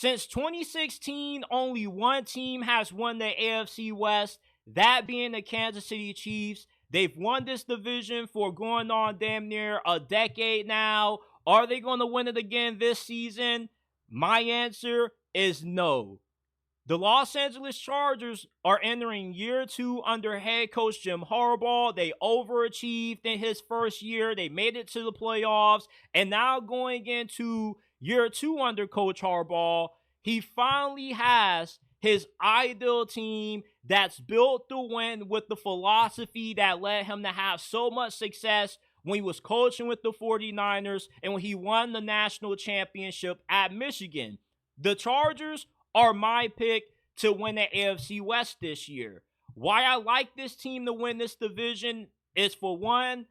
Since 2016, only one team has won the AFC West, that being the Kansas City Chiefs. They've won this division for going on damn near a decade now. Are they going to win it again this season? My answer is no. The Los Angeles Chargers are entering year 2 under head coach Jim Harbaugh. They overachieved in his first year. They made it to the playoffs. And now going into year 2 under Coach Harbaugh, he finally has his ideal team that's built to win with the philosophy that led him to have so much success when he was coaching with the 49ers and when he won the national championship at Michigan. The Chargers are my pick to win the AFC West this year. Why I like this team to win this division is, for one,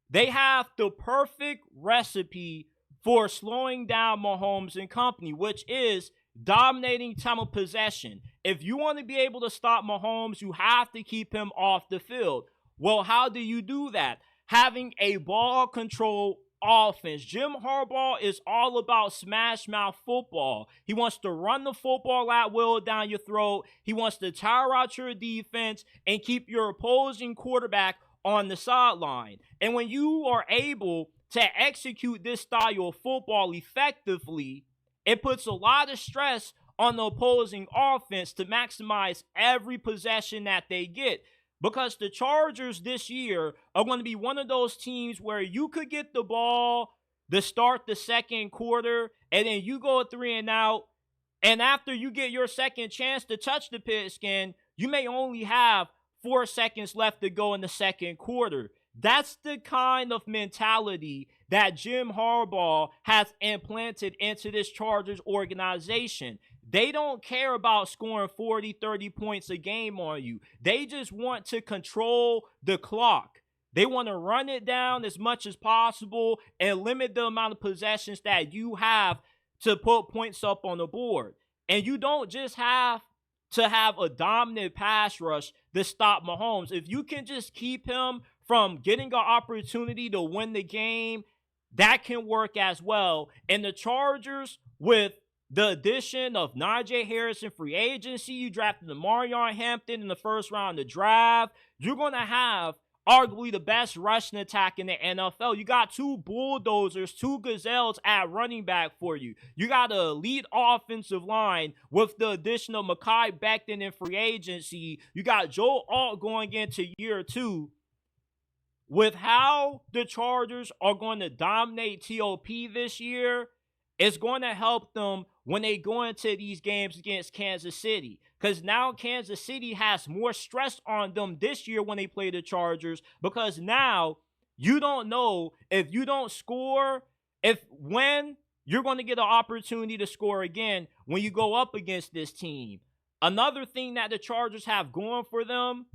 they have the perfect recipe for slowing down Mahomes and company, which is dominating time of possession. If you want to be able to stop Mahomes, you have to keep him off the field. Well, how do you do that? Having a ball control offense. Jim Harbaugh is all about smash mouth football. He wants to run the football at will down your throat. He wants to tire out your defense and keep your opposing quarterback on the sideline. And when you are able to execute this style of football effectively, it puts a lot of stress on the opposing offense to maximize every possession that they get. Because the Chargers this year are going to be one of those teams where you could get the ball to start the second quarter, and then you go 3 and out, and after you get your second chance to touch the pigskin, you may only have 4 seconds left to go in the second quarter. That's the kind of mentality that Jim Harbaugh has implanted into this Chargers organization. They don't care about scoring 40, 30 points a game on you. They just want to control the clock. They want to run it down as much as possible and limit the amount of possessions that you have to put points up on the board. And you don't just have to have a dominant pass rush to stop Mahomes. If you can just keep him from getting an opportunity to win the game, that can work as well. And the Chargers, with the addition of Najee Harris in free agency, you drafted the Marion Hampton in the first round of the draft, you're going to have arguably the best rushing attack in the NFL. You got 2 bulldozers, 2 gazelles at running back for you. You got an elite offensive line with the addition of Mekhi Becton in free agency. You got Joe Alt going into year 2. With how the Chargers are going to dominate TOP this year, it's going to help them when they go into these games against Kansas City. Because now Kansas City has more stress on them this year when they play the Chargers. Because now you don't know if you don't score, when you're going to get an opportunity to score again when you go up against this team. Another thing that the Chargers have going for them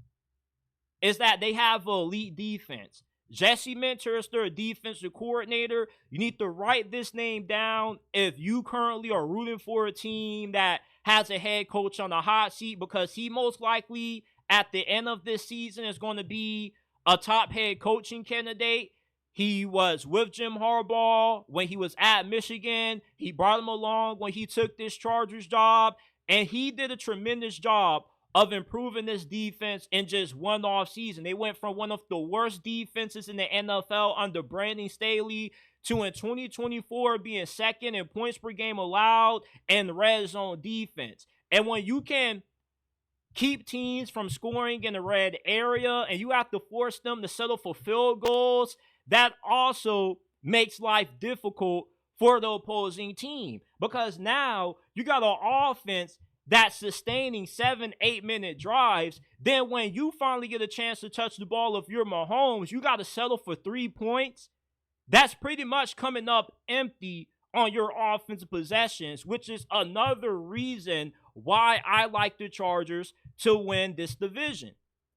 is that they have an elite defense. Jessie Minter is their defensive coordinator. You need to write this name down if you currently are rooting for a team that has a head coach on the hot seat, because he most likely at the end of this season is going to be a top head coaching candidate. He was with Jim Harbaugh when he was at Michigan. He brought him along when he took this Chargers job, and he did a tremendous job of improving this defense in just one off season. They went from one of the worst defenses in the NFL under Brandon Staley to in 2024 being second in points per game allowed and red zone defense. And when you can keep teams from scoring in the red area and you have to force them to settle for field goals, that also makes life difficult for the opposing team. Because now you got an offense that's sustaining 7-8 minute drives. Then when you finally get a chance to touch the ball, if you're Mahomes, you got to settle for 3 points. That's pretty much coming up empty on your offensive possessions, which is another reason why I like the Chargers to win this division.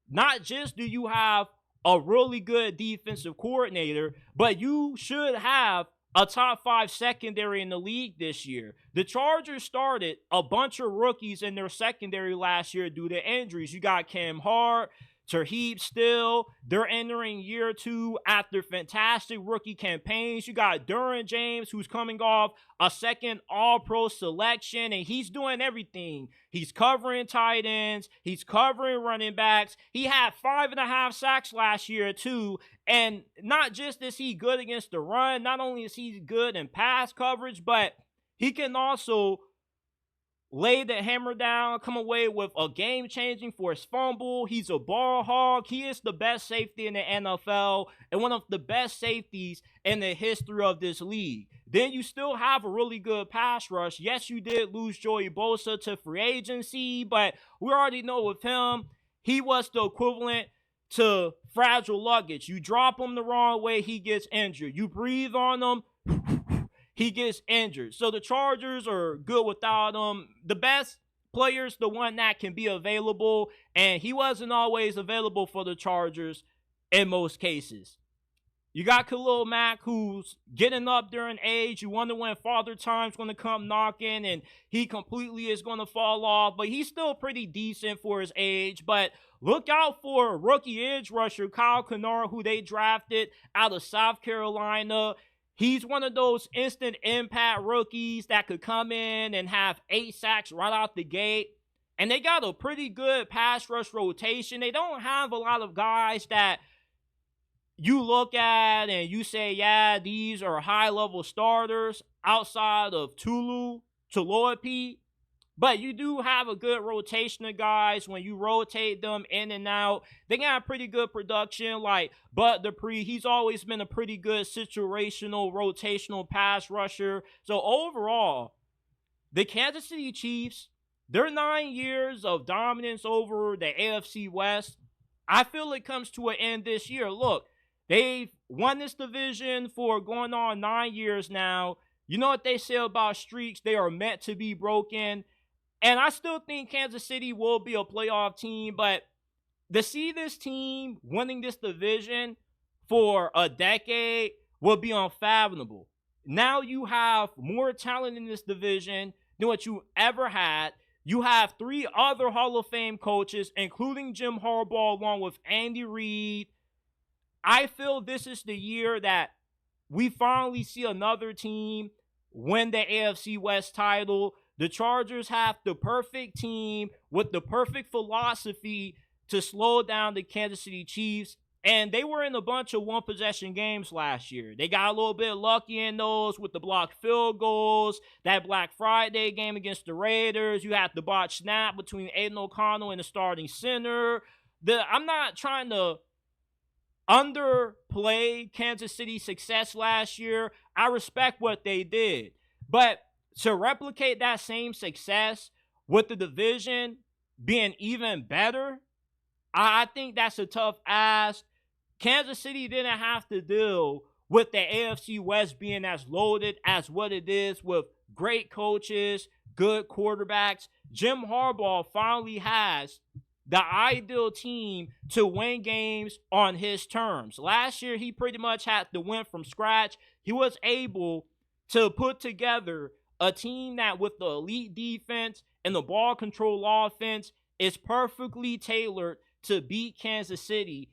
Not just do you have a really good defensive coordinator, but you should have a top 5 secondary in the league this year. The Chargers started a bunch of rookies in their secondary last year due to injuries. You got Cam Hart, Terheeb still, they're entering year 2 after fantastic rookie campaigns. You got Derwin James, who's coming off a second All-Pro selection, and he's doing everything. He's covering tight ends. He's covering running backs. He had 5.5 sacks last year, too. And not just is he good against the run, not only is he good in pass coverage, but he can also lay the hammer down, come away with a game-changing forced fumble. He's a ball hog. He is the best safety in the NFL and one of the best safeties in the history of this league. Then you still have a really good pass rush. Yes, you did lose Joey Bosa to free agency, but we already know with him, he was the equivalent to fragile luggage. You drop him the wrong way, he gets injured. You breathe on him, he gets injured. So the Chargers are good without him. The best player's the one that can be available, and he wasn't always available for the Chargers in most cases. You got Khalil Mack, who's getting up there in age. You wonder when Father Time's going to come knocking, and he completely is going to fall off. But he's still pretty decent for his age. But look out for rookie edge rusher Kyle Kennard, who they drafted out of South Carolina. He's one of those instant impact rookies that could come in and have 8 sacks right out the gate. And they got a pretty good pass rush rotation. They don't have a lot of guys that you look at and you say, yeah, these are high-level starters outside of Tuipulotu. But you do have a good rotation of guys. When you rotate them in and out, they got pretty good production. Like Bud Dupree, he's always been a pretty good situational, rotational pass rusher. So overall, the Kansas City Chiefs, their 9 years of dominance over the AFC West, I feel it comes to an end this year. Look, they've won this division for going on 9 years now. You know what they say about streaks? They are meant to be broken. And I still think Kansas City will be a playoff team, but to see this team winning this division for a decade will be unfathomable. Now you have more talent in this division than what you ever had. You have 3 other Hall of Fame coaches, including Jim Harbaugh, along with Andy Reid. I feel this is the year that we finally see another team win the AFC West title. The Chargers have the perfect team with the perfect philosophy to slow down the Kansas City Chiefs. And they were in a bunch of one-possession games last year. They got a little bit lucky in those with the blocked field goals. That Black Friday game against the Raiders, you had the botched snap between Aiden O'Connell and the starting center. I'm not trying to underplay Kansas City's success last year. I respect what they did. But to replicate that same success with the division being even better, I think that's a tough ask. Kansas City didn't have to deal with the AFC West being as loaded as what it is with great coaches, good quarterbacks. Jim Harbaugh finally has the ideal team to win games on his terms. Last year, he pretty much had to win from scratch. He was able to put together a team that with the elite defense and the ball control offense is perfectly tailored to beat Kansas City